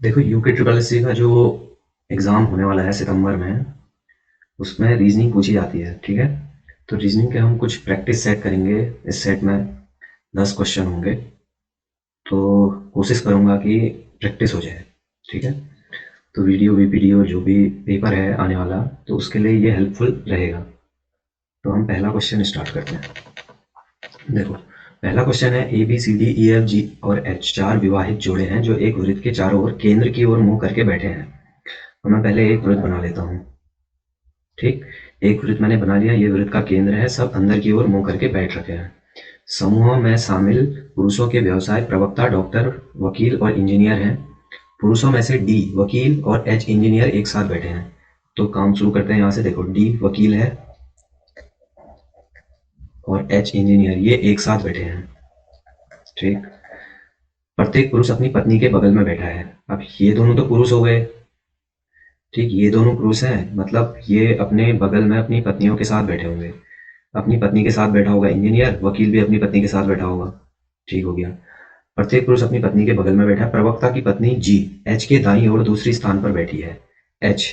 देखो UK triple S C का जो एग्ज़ाम होने वाला है सितंबर में, उसमें रीजनिंग पूछी जाती है। ठीक है, तो रीजनिंग के हम कुछ प्रैक्टिस सेट करेंगे। इस सेट में 10 क्वेश्चन होंगे, तो कोशिश करूँगा कि प्रैक्टिस हो जाए। ठीक है, तो वीडियो वीपीडीओ जो भी पेपर है आने वाला, तो उसके लिए ये हेल्पफुल रहेगा। तो हम पहला क्वेश्चन स्टार्ट करते हैं। देखो, पहला क्वेश्चन है A B C D E F G और एच चार विवाहित जोड़े हैं जो एक वृत्त के चारों ओर केंद्र की ओर मुंह करके बैठे हैं। तो मैं पहले एक वृत्त बना लेता हूँ। ठीक, एक वृत्त मैंने बना लिया, ये वृत्त का केंद्र है, सब अंदर की ओर मुंह करके बैठ रखे हैं। समूह में शामिल पुरुषों के व्यवसाय प्रवक्ता, डॉक्टर, वकील और इंजीनियर हैं। पुरुषों में से डी वकील और एच इंजीनियर एक साथ बैठे हैं। तो काम शुरू करते हैं यहाँ से। देखो, डी वकील है और एच इंजीनियर, ये एक साथ बैठे हैं। ठीक, प्रत्येक पुरुष अपनी पत्नी के बगल में बैठा है। अब ये दोनों तो पुरुष हो गए। ठीक, ये दोनों पुरुष हैं, मतलब ये अपने बगल में अपनी पत्नियों के साथ बैठे होंगे। अपनी पत्नी के साथ बैठा होगा इंजीनियर, वकील भी अपनी पत्नी के साथ बैठा होगा। ठीक हो गया, प्रत्येक पुरुष अपनी पत्नी के बगल में बैठा है। प्रवक्ता की पत्नी जी एच के दाईं ओर दूसरी स्थान पर बैठी है। एच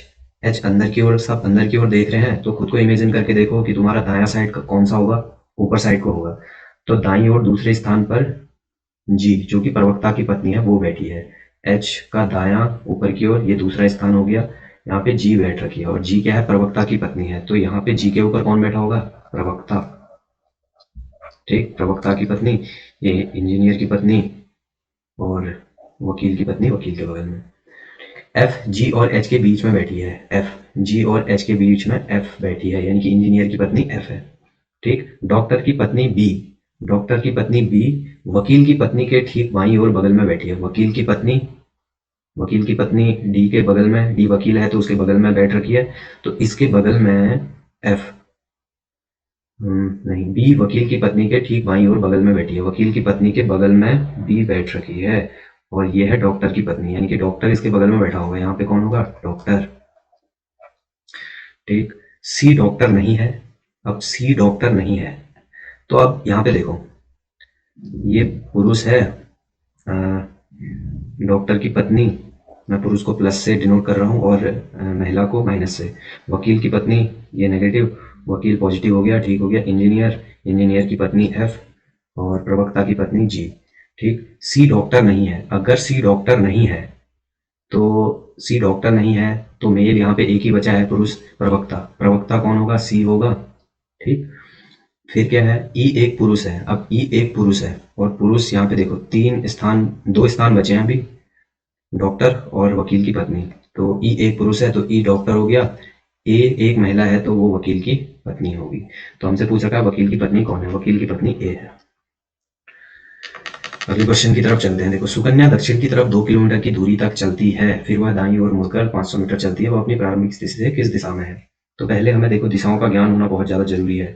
एच अंदर की ओर, सब अंदर की ओर देख रहे हैं, तो खुद को इमेजिन करके देखो कि तुम्हारा दायां साइड का कौन सा होगा, ऊपर साइड को होगा। तो दाईं ओर दूसरे स्थान पर जी, जो कि प्रवक्ता की पत्नी है, वो बैठी है। एच का दायां ऊपर की ओर, ये दूसरा स्थान हो गया। यहाँ पे जी बैठ रखी है, और जी क्या है, प्रवक्ता की पत्नी है। तो यहाँ पे जी के ऊपर कौन बैठा होगा, प्रवक्ता। ठीक, प्रवक्ता की पत्नी, ये इंजीनियर की पत्नी, और वकील की पत्नी वकील के बगल में। एफ जी और एच के बीच में बैठी है। एफ जी और एच के बीच में एफ बैठी है, यानी कि इंजीनियर की पत्नी एफ है। ठीक, डॉक्टर की पत्नी बी, डॉक्टर की पत्नी बी वकील की पत्नी के ठीक बाईं ओर बगल में बैठी है। वकील की पत्नी, वकील की पत्नी डी के बगल में, डी वकील है तो उसके बगल में बैठ रखी है। तो इसके बगल में एफ, नहीं, बी वकील की पत्नी के ठीक बाईं ओर बगल में बैठी है। वकील की पत्नी के बगल में बी बैठ रखी है, और ये है डॉक्टर की पत्नी, यानी कि डॉक्टर इसके बगल में बैठा होगा। यहाँ पे कौन होगा, डॉक्टर। ठीक, सी डॉक्टर नहीं है। अब सी डॉक्टर नहीं है, तो अब यहाँ पे देखो, ये पुरुष है, डॉक्टर की पत्नी, मैं पुरुष को प्लस से डिनोट कर रहा हूँ और महिला को माइनस से। वकील की पत्नी, ये नेगेटिव, वकील पॉजिटिव हो गया। ठीक हो गया, इंजीनियर, इंजीनियर की पत्नी एफ, और प्रवक्ता की पत्नी जी। ठीक, सी डॉक्टर नहीं है। अगर सी डॉक्टर नहीं है, तो सी डॉक्टर नहीं है तो मेल यहाँ पे एक ही बचा है, पुरुष, प्रवक्ता। प्रवक्ता कौन होगा, सी होगा। ठीक, फिर क्या है, ई एक पुरुष है। अब ई एक पुरुष है, और पुरुष यहाँ पे देखो, तीन स्थान, दो स्थान बचे हैं अभी, डॉक्टर और वकील की पत्नी। तो ई एक पुरुष है तो ई डॉक्टर हो गया। ए एक महिला है तो वो वकील की पत्नी होगी। तो हमसे पूछ रखा है वकील की पत्नी कौन है, वकील की पत्नी ए है। अगले क्वेश्चन की तरफ चलते हैं। देखो, सुकन्या दक्षिण की तरफ 2 किलोमीटर की दूरी तक चलती है, फिर वह दाईं ओर मुड़कर 500 मीटर चलती है। वो अपनी प्रारंभिक स्थिति से किस दिशा में है। तो पहले हमें देखो, दिशाओं का ज्ञान होना बहुत ज़्यादा जरूरी है।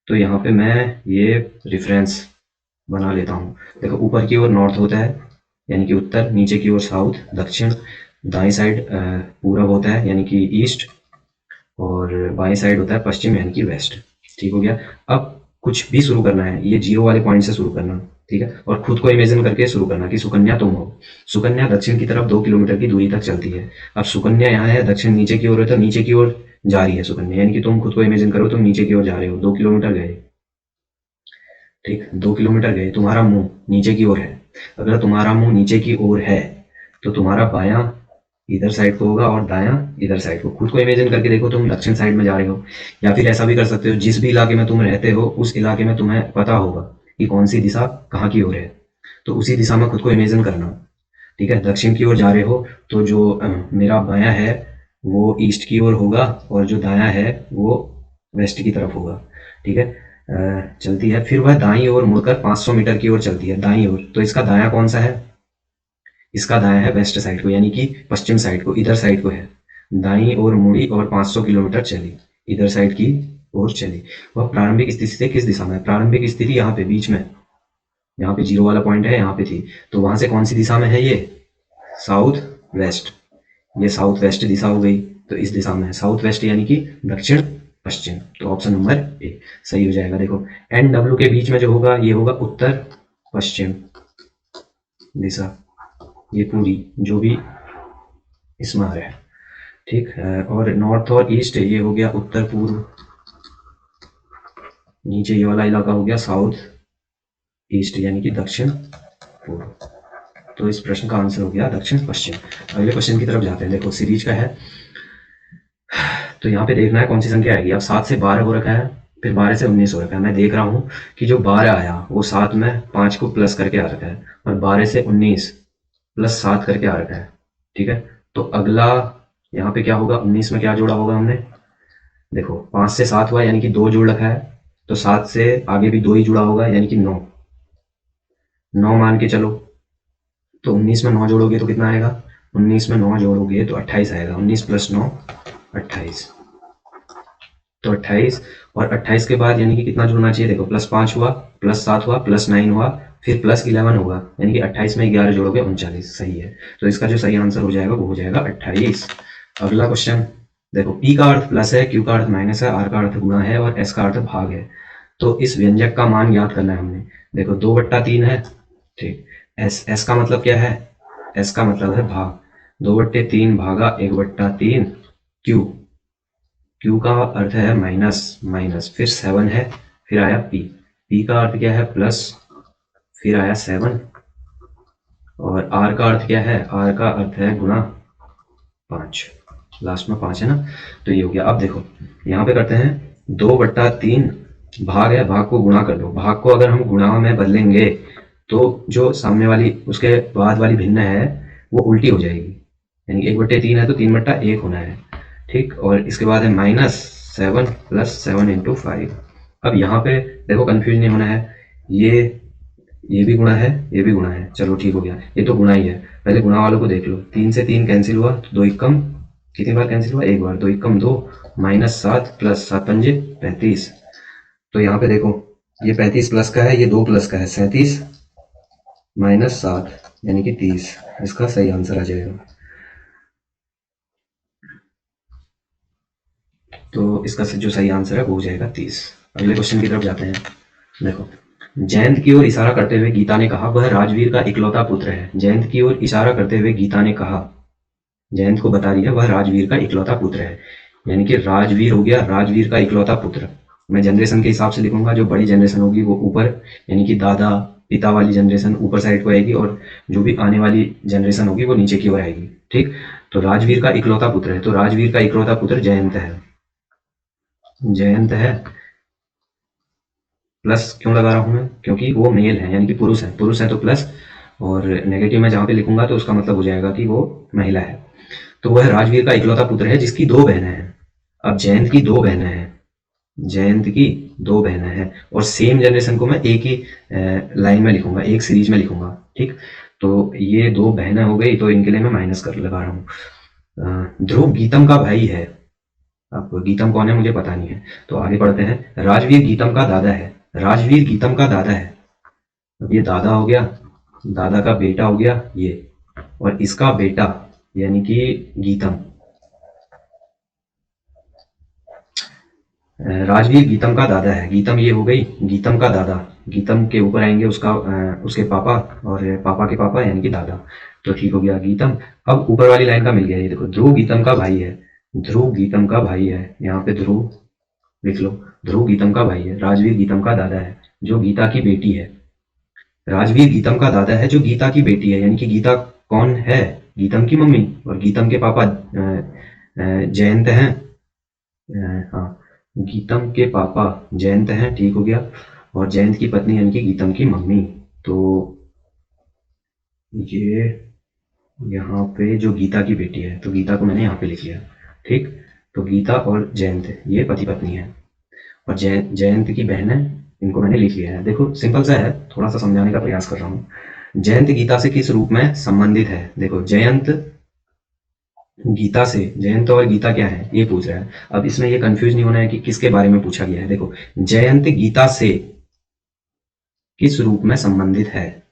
तो यहाँ पे मैं ये रेफरेंस बना लेता हूँ। देखो, ऊपर की ओर नॉर्थ होता है, यानी कि उत्तर, नीचे की ओर साउथ, दक्षिण, दाईं साइड पूरब होता है, यानी कि ईस्ट, और बाईं साइड होता है पश्चिम, यानी कि वेस्ट। ठीक हो गया, अब कुछ भी शुरू करना है, ये जीरो वाले पॉइंट से शुरू करना। ठीक है, और खुद को इमेजिन करके शुरू करना कि सुकन्या तुम हो। सुकन्या दक्षिण की तरफ 2 किलोमीटर की दूरी तक चलती है। अब सुकन्या यहाँ है, दक्षिण नीचे की ओर है, तो नीचे की ओर जा रही है सुकन्या, यानी कि तुम खुद को इमेजिन करो, तुम नीचे की ओर जा रहे हो। 2 किलोमीटर गए। ठीक, 2 किलोमीटर गए, तुम्हारा मुंह नीचे की ओर है। अगर तुम्हारा मुंह नीचे की ओर है, तो तुम्हारा बायां इधर साइड को होगा और दायां इधर साइड को। खुद को इमेजिन करके देखो, तुम दक्षिण साइड में जा रहे हो। या फिर ऐसा भी कर सकते हो, जिस भी इलाके में तुम रहते हो, उस इलाके में तुम्हें पता होगा कि कौन सी दिशा कहाँ की ओर है, तो उसी दिशा में खुद को इमेजिन करना। ठीक है, दक्षिण की ओर जा रहे हो, तो जो मेरा बायां है वो ईस्ट की ओर होगा, और जो दायां है वो वेस्ट की तरफ होगा। ठीक है, चलती है, फिर वह दाईं ओर मुड़कर 500 मीटर की ओर चलती है। दाईं ओर, तो इसका दायां कौन सा है, इसका दायां है वेस्ट साइड को, यानी कि पश्चिम साइड को, इधर साइड को है। दाईं ओर मुड़ी और 500 किलोमीटर चली, इधर साइड की ओर चली। वह प्रारंभिक स्थिति से किस दिशा में है। प्रारंभिक स्थिति यहाँ पे बीच में, यहाँ पे जीरो वाला पॉइंट है, यहाँ पे थी, तो वहां से कौन सी दिशा में है, ये साउथ वेस्ट, ये साउथ वेस्ट दिशा हो गई। तो इस दिशा में है साउथ वेस्ट, यानी कि दक्षिण पश्चिम। तो ऑप्शन नंबर ए सही हो जाएगा। देखो, एन डब्ल्यू के बीच में जो होगा, ये होगा उत्तर पश्चिम दिशा। ये पूरी जो भी इसमें आ रहा है, ठीक है। और नॉर्थ और ईस्ट ये हो गया उत्तर पूर्व, नीचे ये वाला इलाका हो गया साउथ ईस्ट यानी कि दक्षिण पूर्व। तो इस प्रश्न का आंसर हो गया दक्षिण पश्चिम। अगले क्वेश्चन की तरफ जाते हैं। देखो सीरीज का है, तो यहाँ पे देखना है कौन सी संख्या आएगी। अब 7 से 12 हो रखा है, फिर 12 से 19 हो रखा है। मैं देख रहा हूँ कि जो 12 आया वो 7 में 5 को प्लस करके आ रखा है, और 12 से 19 प्लस 7 करके आ रखा है, ठीक है। तो अगला यहाँ पे क्या होगा, 19 में क्या जोड़ा होगा हमने, देखो 5 से 7 हुआ यानी कि 2 जोड़ रखा है, तो 7 से आगे भी 2 ही जुड़ा होगा यानी कि 9 मान के चलो। तो 19 में 9 जोड़ोगे तो कितना आएगा, 19 में 9 जोड़ोगे तो 28 आएगा। 19 प्लस 9 28, तो 28, और 28 के बाद यानी कि कितना जुड़ना चाहिए, देखो प्लस 5 हुआ, प्लस 7 हुआ, प्लस 9 हुआ, फिर प्लस 11 होगा, यानी कि 28 में 11 जोड़ोगे 39, सही है। तो इसका जो सही आंसर हो जाएगा वो हो जाएगा 28। अगला क्वेश्चन देखो, पी का अर्थ प्लस है, क्यू का अर्थ माइनस है, आर का अर्थ गुणा है और एस का अर्थ भाग है। तो इस व्यंजक का मान ज्ञात करना है हमने। देखो 2/3 है, ठीक। एस का मतलब क्या है, एस का मतलब है भाग, 2/3 भागा 1/3 क्यू, क्यू का अर्थ है माइनस, माइनस फिर 7 है, फिर आया पी, पी का अर्थ क्या है प्लस, फिर आया 7, और आर का अर्थ क्या है, आर का अर्थ है गुणा 5, लास्ट में 5 है ना। तो ये हो गया। अब देखो यहाँ पे करते हैं 2/3 भाग है, भाग को गुणा कर दो। भाग को अगर हम गुणा में बदलेंगे तो जो सामने वाली उसके बाद वाली भिन्न है वो उल्टी हो जाएगी, यानी 1/3 है तो 3/1 होना है, ठीक। और इसके बाद है -7 प्लस 7 इंटू 5। अब यहाँ पे देखो कंफ्यूज नहीं होना है, ये भी गुणा है, ये भी गुणा है, चलो ठीक हो गया, ये तो गुणा ही है। पहले गुणा वालों को देख लो, 3 से 3 कैंसिल हुआ तो 2 एकम, कितनी बार कैंसिल हुआ, एक बार, 2 एकम 2, -7 प्लस 7 पंजे 35। तो यहाँ पे देखो ये 35 प्लस का है, ये 2 प्लस का है, 37 -7 यानी कि 30, इसका सही आंसर आ जाएगा। तो इसका जो सही आंसर है वो हो जाएगा 30। अगले क्वेश्चन की तरफ जाते हैं। देखो जयंत की ओर इशारा करते हुए गीता ने कहा, वह राजवीर का इकलौता पुत्र है। जयंत की ओर इशारा करते हुए गीता ने कहा, जयंत को बता रही है वह राजवीर का इकलौता पुत्र है, यानी कि राजवीर हो गया राजवीर का इकलौता पुत्र। मैं जनरेशन के हिसाब से लिखूंगा, जो बड़ी जनरेशन होगी वो ऊपर, यानी कि दादा पिता वाली जनरेशन ऊपर साइड को आएगी, और जो भी आने वाली जनरेशन होगी वो नीचे की ओर आएगी, ठीक। तो राजवीर का इकलौता पुत्र है, तो राजवीर का इकलौता पुत्र जयंत है, जयंत है। प्लस क्यों लगा रहा हूं मैं, क्योंकि वो मेल है यानी कि पुरुष है, पुरुष है तो प्लस, और नेगेटिव में जहां पे लिखूंगा तो उसका मतलब हो जाएगा कि वो महिला है। तो वह राजवीर का इकलौता पुत्र है जिसकी 2 बहनें हैं। अब जयंत की 2 बहनें हैं, जयंत की 2 बहनें हैं, और सेम जनरेशन को मैं एक ही लाइन में लिखूंगा, एक सीरीज में लिखूंगा, ठीक। तो ये 2 बहनें हो गई, तो इनके लिए मैं माइनस कर लगा रहा हूँ। ध्रुव गीतम का भाई है। अब गीतम कौन है मुझे पता नहीं है, तो आगे बढ़ते हैं। राजवीर गीतम का दादा है, राजवीर गीतम का दादा है। अब ये दादा हो गया, दादा का बेटा हो गया ये, और इसका बेटा यानी कि गीतम, राजवीर गीतम का दादा है। गीतम ये हो गई गीतम का दादा, गीतम के ऊपर आएंगे उसका उसके पापा, और पापा के पापा यानी कि दादा। तो ठीक हो गया गीतम। अब ऊपर वाली लाइन का मिल गया, ये देखो ध्रुव गीतम का भाई है, ध्रुव गीतम का भाई है, यहाँ पे ध्रुव लिख लो, ध्रुव गीतम का भाई है। राजवीर गीतम का दादा है जो गीता की बेटी है, राजवीर गीतम का दादा है जो गीता की बेटी है, यानी कि गीता कौन है, गीतम की मम्मी, और गीतम के पापा जयंत हैं। हाँ, गीतम के पापा जयंत हैं, ठीक हो गया, और जयंत की पत्नी यानी कि गीतम की मम्मी। तो ये यहाँ पे जो गीता की बेटी है, तो गीता को मैंने यहाँ पे लिख लिया, ठीक। तो गीता और जयंत ये पति पत्नी है, और जयंत की बहन है, इनको मैंने लिख लिया है। देखो सिंपल सा है, थोड़ा सा समझाने का प्रयास कर रहा हूँ। जयंत गीता से किस रूप में संबंधित है, देखो जयंत गीता से, जयंत और गीता क्या है ये पूछ रहा है। अब इसमें ये कंफ्यूज नहीं होना है कि किसके बारे में पूछा गया है। देखो जयंत गीता से किस रूप में संबंधित है,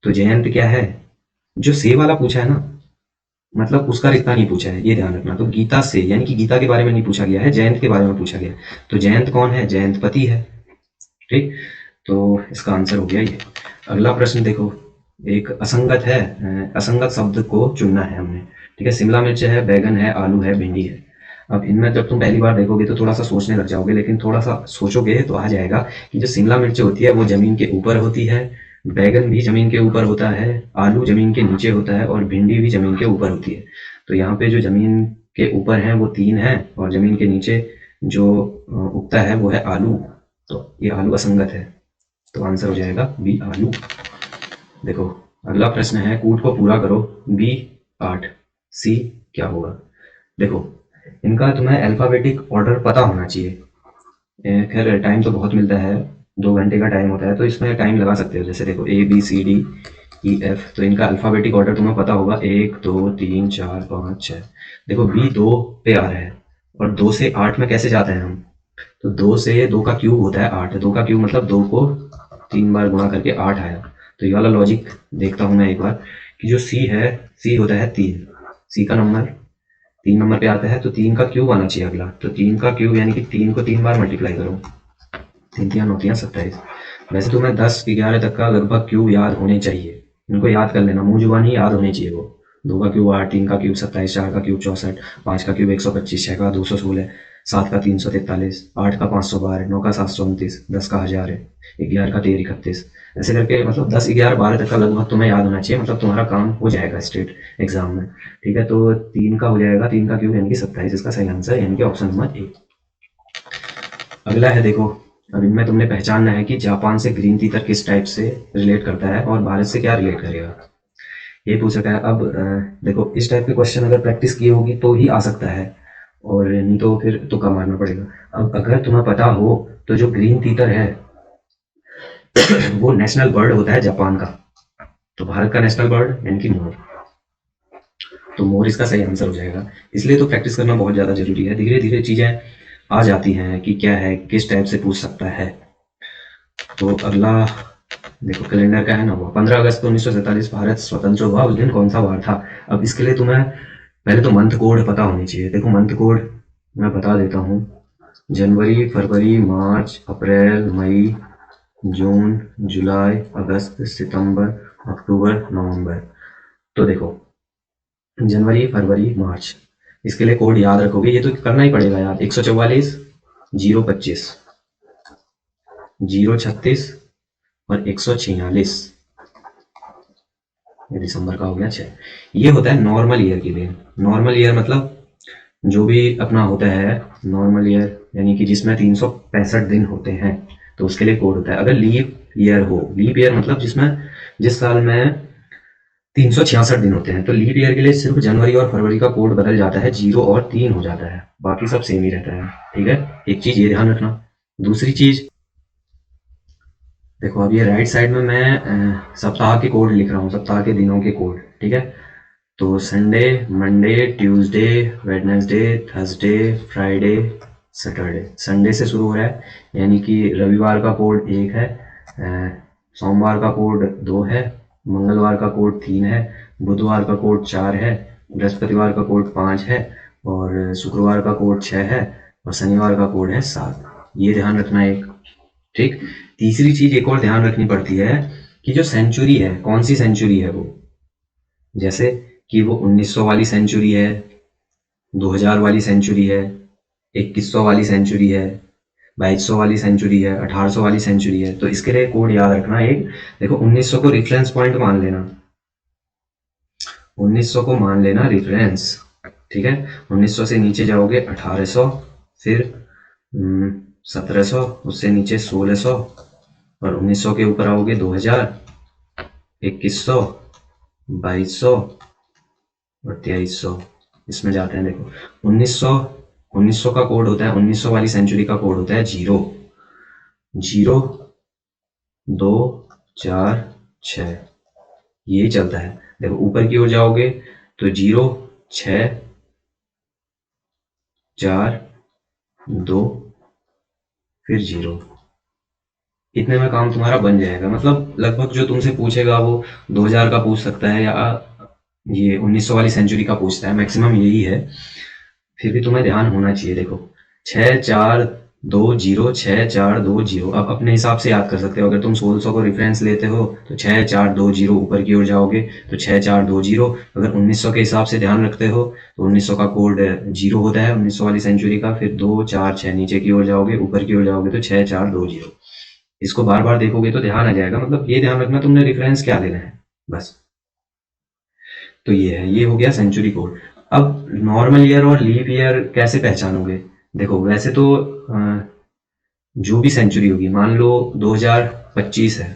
तो जयंत क्या है, जो से वाला पूछा है ना, मतलब उसका रिश्ता नहीं पूछा है, ये ध्यान रखना। तो गीता से यानी कि गीता के बारे में नहीं पूछा गया है, जयंत के बारे में पूछा गया है। तो जयंत कौन है, जयंत पति है, ठीक। तो इसका आंसर हो गया ये। अगला प्रश्न देखो, एक असंगत है, असंगत शब्द को चुनना है हमने। ठीक है, शिमला मिर्च है, बैगन है, आलू है, भिंडी है। अब इनमें जब तुम पहली बार देखोगे तो थोड़ा सा सोचने लग जाओगे, लेकिन थोड़ा सा सोचोगे तो आ जाएगा कि जो शिमला मिर्च होती है वो जमीन के ऊपर होती है, बैगन भी जमीन के ऊपर होता है, आलू जमीन के नीचे होता है और भिंडी भी जमीन के ऊपर होती है। तो यहाँ पे जो जमीन के ऊपर है वो 3 है और जमीन के नीचे जो उगता है वो है आलू। तो ये आलू असंगत है, तो आंसर हो जाएगा बी आलू। देखो अगला प्रश्न है, कूट को पूरा करो, बी 8, सी क्या होगा। देखो इनका तुम्हें अल्फाबेटिक ऑर्डर पता होना चाहिए। खैर टाइम तो बहुत मिलता है, 2 घंटे का टाइम होता है, तो इसमें टाइम लगा सकते हो। जैसे देखो A B C D E F, तो इनका अल्फाबेटिक ऑर्डर तुम्हें पता होगा, 1 2 3 4 5 6। देखो बी 2 पे आ रहा है और 2 से 8 में कैसे जाते हैं हम, तो 2 से 2 का क्यूब होता है 8, 2 का क्यूब मतलब 2 को 3 बार गुणा करके 8 आया। तो ये वाला लॉजिक देखता हूँ मैं एक बार कि जो सी है, सी होता है 3, सी का नंबर 3 नंबर पे आता है, तो 3 का क्यूब आना चाहिए अगला। तो 3 का क्यूब यानी कि 3 को 3 बार मल्टीप्लाई करो, 3 3 होती हैं 27। वैसे तो मैं 10 11 तक का लगभग क्यूब याद होने चाहिए, इनको याद कर लेना, मुंह जुबानी याद होने चाहिए वो। 2 का क्यूब 8, 3 का क्यूब 27, 4 का क्यूब 64, 5 का क्यूब 125, 6 का 216, 7 का 343, 8 का 512, 9 का 729, 10 का 1000 है, 11 का 1331। ऐसे करके मतलब 10 11 12 तक का लगभग तुम्हें याद होना चाहिए, मतलब तुम्हारा काम हो जाएगा स्टेट एग्जाम में। ठीक है, तो 3 का हो जाएगा, 3 का क्यूब यानी कि 27, इसका सही आंसर यानी कि ऑप्शन नंबर ए। अगला है देखो, अब इनमें तुमने पहचानना है कि जापान से ग्रीन तीतर किस टाइप से रिलेट करता है और भारत से क्या रिलेट करेगा, ये पूछ रखा है। अब देखो इस टाइप के क्वेश्चन अगर प्रैक्टिस की होगी तो ही आ सकता है, और नहीं तो फिर तुक्का मारना पड़ेगा। अब अगर तुम्हें पता हो तो जो ग्रीन तीतर है वो नेशनल बर्ड होता है जापान का, तो भारत का नेशनल बर्ड यानी कि मोर, तो मोर इसका सही आंसर हो जाएगा। इसलिए तो प्रैक्टिस करना बहुत ज़्यादा जरूरी है, धीरे धीरे चीज़ें आ जाती हैं कि क्या है, किस टाइप से पूछ सकता है। तो अगला देखो कैलेंडर का है ना, वो 15 अगस्त 1947 भारत स्वतंत्र हुआ, उस दिन कौन सा वार था। अब इसके लिए तुम्हें पहले तो मंथ कोड पता होनी चाहिए। देखो मंथ कोड मैं बता देता हूँ, जनवरी फरवरी मार्च अप्रैल मई जून जुलाई अगस्त सितंबर अक्टूबर नवंबर। तो देखो जनवरी फरवरी मार्च, इसके लिए कोड याद रखोगे, ये तो करना ही पड़ेगा यार। 144 025 036 और 146, ये दिसंबर का हो गया 6। ये होता है नॉर्मल ईयर के लिए। नॉर्मल ईयर मतलब जो भी अपना होता है नॉर्मल ईयर, यानी कि जिसमें 365 दिन होते हैं, तो उसके लिए कोड होता है। अगर लीप ईयर हो, लीप ईयर मतलब जिस साल में 366 दिन होते हैं, तो लीप ईयर के लिए सिर्फ जनवरी और फरवरी का कोड बदल जाता है, 0 और 3 हो जाता है, बाकी सब सेम ही रहता है। ठीक है, एक चीज ये ध्यान रखना। दूसरी चीज देखो, अब ये राइट साइड में मैं सप्ताह के कोड लिख रहा हूँ, सप्ताह के दिनों के कोड। ठीक है, तो Sunday Monday Tuesday Wednesday Thursday Friday Saturday. Sunday से शुरू हो रहा है, यानी कि रविवार का कोड 1 है, सोमवार का कोड 2 है, मंगलवार का कोड 3 है, बुधवार का कोड 4 है, बृहस्पतिवार का कोड 5 है, और शुक्रवार का कोड 6 है, और शनिवार का कोड है 7। ये ध्यान रखना एक। ठीक, तीसरी चीज एक और ध्यान रखनी पड़ती है कि जो सेंचुरी है, कौन सी सेंचुरी है वो, जैसे कि वो 1900 वाली सेंचुरी है, 2000 वाली सेंचुरी है, 2100 वाली सेंचुरी है, 2200 वाली सेंचुरी है, 1800 वाली सेंचुरी है। तो इसके लिए कोड याद रखना एक। देखो 1900 को रेफरेंस पॉइंट मान लेना, 1900 को मान लेना रेफरेंस। ठीक है, 1900 से नीचे जाओगे 1800, फिर 1700, उससे नीचे 1600, और 1900 के ऊपर आओगे 2000, 2100, 2200 और 2300, इसमें जाते हैं। देखो 1900 का कोड होता है, 1900 वाली सेंचुरी का कोड होता है 0 0 2 4 6, ये चलता है। देखो ऊपर की ओर जाओगे तो 0 6 4 2 फिर 0, इतने में काम तुम्हारा बन जाएगा। मतलब लगभग जो तुमसे पूछेगा वो 2000 का पूछ सकता है, या ये 1900 वाली सेंचुरी का पूछता है, मैक्सिमम यही है। फिर भी तुम्हें ध्यान होना चाहिए। देखो 6 4 206420। अब अपने हिसाब से याद कर सकते हो, अगर तुम 1600 को रेफरेंस लेते हो तो 6420 ऊपर की ओर जाओगे तो 6420। अगर 1900 के हिसाब से ध्यान रखते हो तो 1900 का कोड 0 होता है 1900 वाली सेंचुरी का, फिर 246 नीचे की ओर जाओगे, ऊपर की ओर जाओगे तो 6420। इसको बार बार देखोगे तो ध्यान आ जाएगा, मतलब ये ध्यान रखना तुमने रेफरेंस क्या लेना है बस। तो ये है, ये हो गया सेंचुरी कोड। अब नॉर्मल ईयर और लीप ईयर कैसे पहचानोगे? देखो वैसे तो जो भी सेंचुरी होगी, मान लो 2025 है,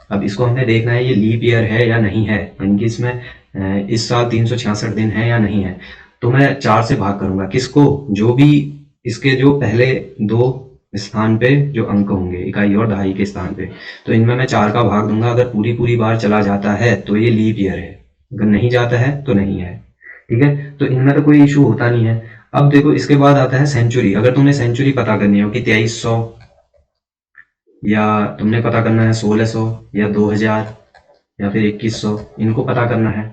अब इसको हमने देखना है ये लीप ईयर है या नहीं है, यानी कि इसमें इस साल 366 दिन है या नहीं है। तो मैं 4 से भाग करूंगा किसको, जो भी इसके जो पहले दो स्थान पे जो अंक होंगे इकाई और दहाई के स्थान पे, तो इनमें मैं 4 का भाग दूंगा। अगर पूरी पूरी बार चला जाता है तो ये लीप ईयर है, अगर नहीं जाता है तो नहीं है। ठीक है, तो इनमें तो कोई इशू होता नहीं है। अब देखो इसके बाद आता है सेंचुरी। अगर तुमने सेंचुरी पता करनी हो कि 2300 या तुमने पता करना है 1600 या 2000 या फिर 2100, इनको पता करना है,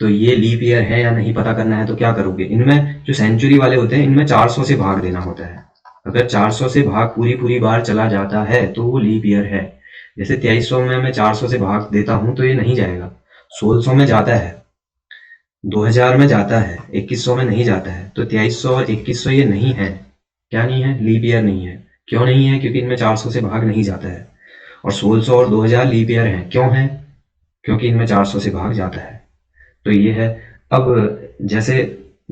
तो ये लीप ईयर है या नहीं पता करना है, तो क्या करोगे, इनमें जो सेंचुरी वाले होते हैं इनमें 400 से भाग देना होता है। अगर 400 से भाग पूरी पूरी बार चला जाता है तो वो लीप ईयर है। जैसे 2300 में मैं 400 से भाग देता हूं तो ये नहीं जाएगा, 1600 में जाता है, 2000 में जाता है, 2100 में नहीं जाता है। तो 2300 और 2100 ये नहीं है, क्या नहीं है, लीप ईयर नहीं है। क्यों नहीं है? क्योंकि इनमें 400 से भाग नहीं जाता है। और 1600 और 2000 लीप ईयर है, क्यों है? क्योंकि इनमें 400 से भाग जाता है। तो ये है। अब जैसे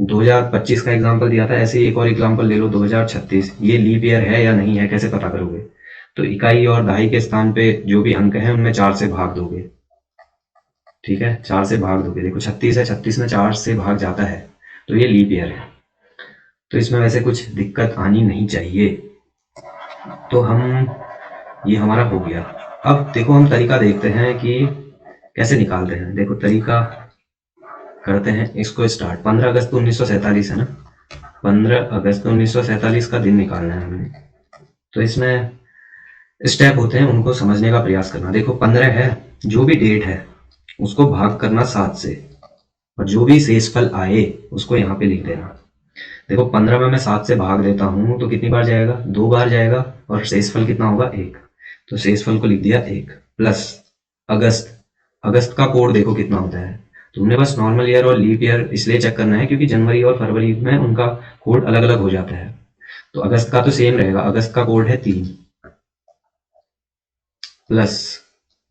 2025 का एग्जांपल दिया था, ऐसे ही एक और एग्जांपल ले लो 2036, ये लीप ईयर है या नहीं है, कैसे पता करोगे? तो इकाई और दहाई के स्थान पे जो भी अंक है उनमें 4 से भाग दोगे। ठीक है, 4 से भाग दोगे। देखो 36 है, 36 में 4 से भाग जाता है, तो ये लीप ईयर है। तो इसमें वैसे कुछ दिक्कत आनी नहीं चाहिए। तो हम, ये हमारा हो गया। अब देखो हम तरीका देखते हैं कि कैसे निकालते हैं। देखो तरीका करते हैं इसको स्टार्ट। 15 अगस्त 1947 है ना, 15 अगस्त 1947 का दिन निकालना है हमें। तो इसमें स्टेप होते हैं, उनको समझने का प्रयास करना। देखो 15 है, जो भी डेट है उसको भाग करना 7 से, और जो भी शेषफल आए उसको यहाँ पे लिख देना। देखो 15 में मैं 7 से भाग देता हूँ तो कितनी बार जाएगा, 2 बार जाएगा, और शेषफल कितना होगा, 1। तो शेषफल को लिख दिया 1 प्लस अगस्त। अगस्त का कोड देखो कितना होता है। तुमने बस नॉर्मल ईयर और लीप ईयर इसलिए चेक करना है क्योंकि जनवरी और फरवरी में उनका कोड अलग अलग हो जाता है। तो अगस्त का तो सेम रहेगा, अगस्त का कोड है 3 प्लस,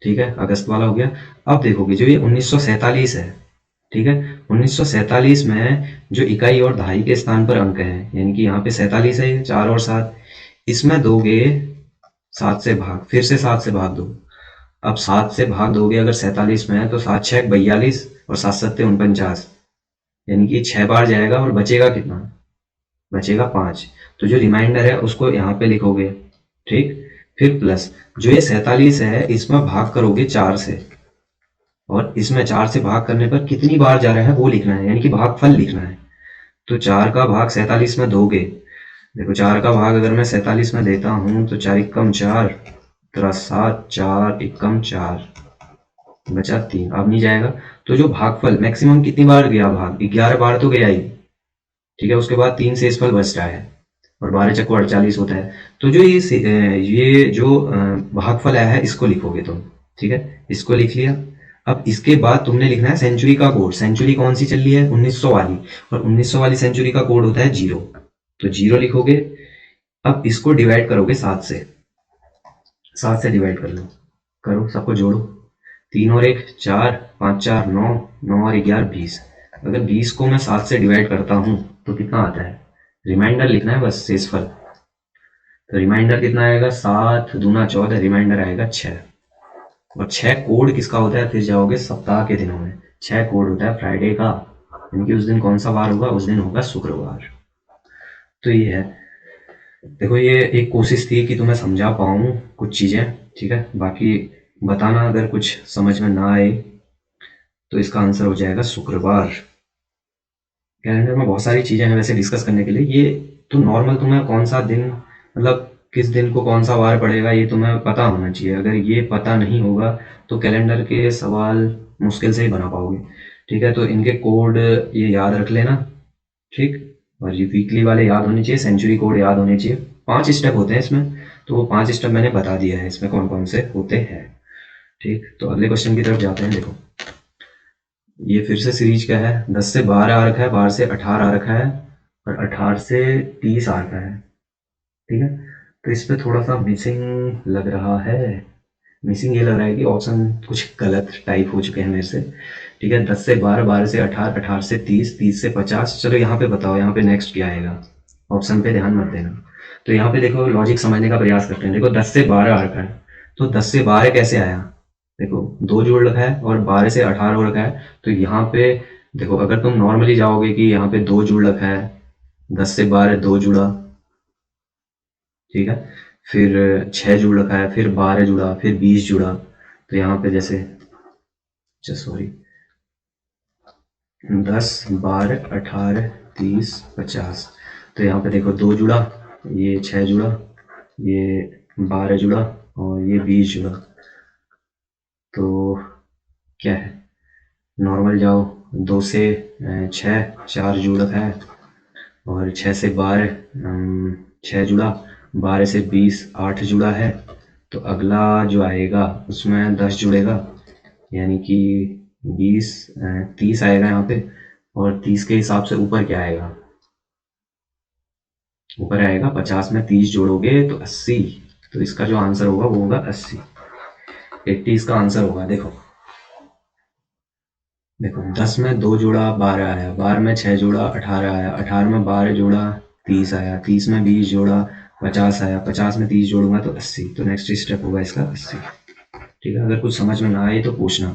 ठीक है, अगस्त वाला हो गया। अब देखोगे जो ये 1947 है, ठीक है, 1947 में जो इकाई और दहाई के स्थान पर अंक है, यानी कि यहाँ पे 47 है, 4 और 7, इसमें दोगे 7 से भाग, फिर से 7 से भाग दो। अब 7 से भाग दोगे अगर 47 में है तो 7 6 42 और 7 7 49, यानी कि 6 बार जाएगा और बचेगा कितना, बचेगा 5। तो जो रिमाइंडर है उसको यहाँ पे लिखोगे, ठीक। फिर प्लस जो ये 47 है इसमें भाग करोगे 4 से, और इसमें 4 से भाग करने पर कितनी बार जा रहा है वो लिखना है, यानी कि भागफल लिखना है। तो 4 का भाग 47 में दोगे। देखो 4 का भाग अगर मैं 47 में देता हूँ तो 4 एकम 4, 7, 4 एकम 4, बचा 3, अब नहीं जाएगा। तो जो भागफल मैक्सिमम कितनी बार गया, भाग 11 बार तो गया ही, ठीक है। उसके बाद 3 शेषफल बच रहा है, और 12 चक्को 48 होता है। तो जो ये जो भागफल आया है इसको लिखोगे तुम, ठीक है, इसको लिख लिया। अब इसके बाद तुमने लिखना है सेंचुरी का कोड। सेंचुरी कौन सी चल रही है, 1900 वाली, और 1900 वाली सेंचुरी का कोड होता है 0, तो 0 लिखोगे। अब इसको डिवाइड करोगे 7 से, 7 से डिवाइड कर लो, करो सबको जोड़ो, 3 और 1 4, 5 4 9, 9 और 11 20। अगर 20 को मैं 7 से डिवाइड करता हूँ तो कितना आता है, रिमाइंडर लिखना है बस, शेषफल। तो रिमाइंडर कितना आएगा, 7 दूना 14, रिमाइंडर आएगा 6। और 6 कोड किसका होता है, फिर जाओगे सप्ताह के दिनों में, 6 कोड होता है फ्राइडे का, यानी कि उस दिन कौन सा वार होगा, उस दिन होगा शुक्रवार। तो ये है। देखो ये एक कोशिश थी कि तुम्हें समझा पाऊँ कुछ चीज़ें, ठीक है। बाकी बताना अगर कुछ समझ में ना आए तो इसका आंसर हो जाएगा शुक्रवार। कैलेंडर में बहुत सारी चीज़ें हैं वैसे डिस्कस करने के लिए। ये तो नॉर्मल तुम्हें कौन सा दिन, मतलब किस दिन को कौन सा वार पड़ेगा ये तुम्हें पता होना चाहिए। अगर ये पता नहीं होगा तो कैलेंडर के सवाल मुश्किल से ही बना पाओगे, ठीक है। तो इनके कोड ये याद रख लेना, ठीक। और ये वीकली वाले याद होने चाहिए, सेंचुरी कोड याद होने चाहिए। 5 स्टेप होते हैं इसमें, तो वो 5 स्टेप मैंने बता दिया है इसमें कौन कौन से होते हैं। ठीक, तो अगले क्वेश्चन की तरफ जाते हैं। देखो ये फिर से सीरीज का है, 10 से 12 आ रखा है, 12 से 18 आ रखा है, और 18 से 30 आ रखा है। ठीक है, तो इस पे थोड़ा सा मिसिंग लग रहा है, मिसिंग ये लग रहा है कि ऑप्शन कुछ गलत टाइप हो चुके हैं मेरे से। ठीक है, 10 से 12, 12 से 18, 18 से 30, 30 से 50। चलो यहाँ पे बताओ, यहाँ पे नेक्स्ट क्या आएगा, ऑप्शन पे ध्यान मत देना। तो यहाँ पे देखो लॉजिक समझने का प्रयास करते हैं। देखो 10 से 12 आ रखा है, तो 10 से 12 कैसे आया, देखो दो जोड़ रखा है और 12 से 18 हो रखा है, तो यहाँ पे देखो अगर तुम नॉर्मली जाओगे कि यहाँ पे दो जुड़ रखा है, 10 से 12 दो जुड़ा, ठीक है, फिर 6 जुड़ रखा है, फिर 12 जुड़ा, फिर 20 जुड़ा, तो यहाँ पे जैसे सॉरी 10, 12, 18, 30, 50, तो यहाँ पे देखो दो जुड़ा, ये 6 जुड़ा, ये 12 जुड़ा, और ये 20 जुड़ा। तो क्या है, नॉर्मल जाओ, 2 से 6 4 जुड़ रखा है, और 6 से 12 6 जुड़ा, 12 से 20 8 जुड़ा है। तो अगला जो आएगा उसमें 10 जुड़ेगा, यानी कि 20 30 आएगा यहाँ पे, और 30 के हिसाब से ऊपर क्या आएगा, ऊपर आएगा 50 में 30 जोड़ोगे तो 80। तो इसका जो आंसर होगा वो होगा 80, 80 इसका आंसर होगा। देखो देखो 10 में 2 जोड़ा 12 आया, 12 में 6 जोड़ा 18 आया, 18 में 12 जोड़ा 30 आया, 30 में 20 जोड़ा 50 आया, 50 में 30 जोड़ूंगा तो 80। तो नेक्स्ट स्टेप होगा इसका 80। ठीक है, अगर कुछ समझ में ना आए तो पूछना।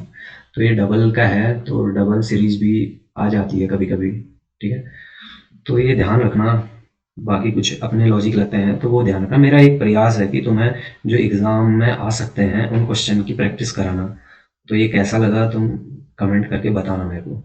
तो ये डबल का है, तो डबल सीरीज भी आ जाती है कभी कभी। ठीक है, तो ये ध्यान रखना, बाकी कुछ अपने लॉजिक लगते हैं तो वो ध्यान रखना। मेरा एक प्रयास है कि तुम्हें जो एग्जाम में आ सकते हैं उन क्वेश्चन की प्रैक्टिस कराना। तो ये कैसा लगा तुम कमेंट करके बताना मेरे को।